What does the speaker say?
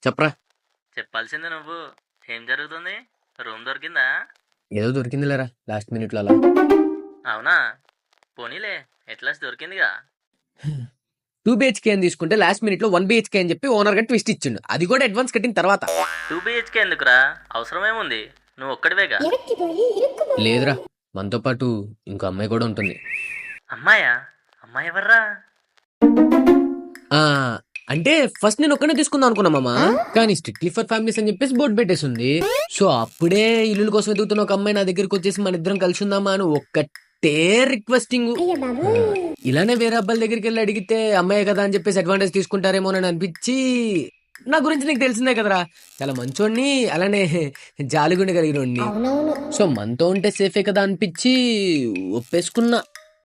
చెప్పరా. చెప్పాల్సింది నువ్వు. ఏం జరుగుతుంది? రూమ్ దొరికిందా? ఏదో దొరికిందిలేరా లాస్ట్ మినిట్లో అలా. అవునా? పోనీలే, ఎట్లాస్ దొరికిందిగా. 2 BHK అని తీసుకుంటే లాస్ట్ మినిట్ లో 1 BHK అని చెప్పి ఓనర్ గా ట్విస్ట్ ఇచ్చిండు, అది కూడా అడ్వాన్స్ కట్టిన తర్వాత. 2 BHK ఎందుకురా? అవసరమేముంది? నువ్వు ఒక్కడివేగా. లేదురా, మనతో పాటు ఇంకో అమ్మాయి కూడా ఉంటుంది. అమ్మాయా? అమ్మాయి ఎవర్రా? ఆ అంటే ఫస్ట్ నేను ఒక్కనే తీసుకుందాం అనుకున్నా మామ, కానీ స్ట్రిక్ట్లీ ఫర్ ఫ్యామిలీస్ అని చెప్పేసి బోర్డు పెట్టేసింది. సో అప్పుడే ఇల్లు కోసం ఎదుగుతున్న ఒక అమ్మాయి నా దగ్గరికి వచ్చేసి మన ఇద్దరం కలిసి ఉందామా అని ఒక్కటే రిక్వెస్టింగ్. ఇలానే వేరే అబ్బాయిల దగ్గరికి వెళ్ళి అడిగితే అమ్మాయి కదా అని చెప్పేసి అడ్వాంటేజ్ తీసుకుంటారేమో అని అనిపించి, నా గురించి నీకు తెలిసిందే కదరా, చాలా మంచోడిని, అలానే జాలిగుండి కలిగినోడిని. సో మనతో ఉంటే సేఫే కదా అనిపించి ఒప్పేసుకున్నా.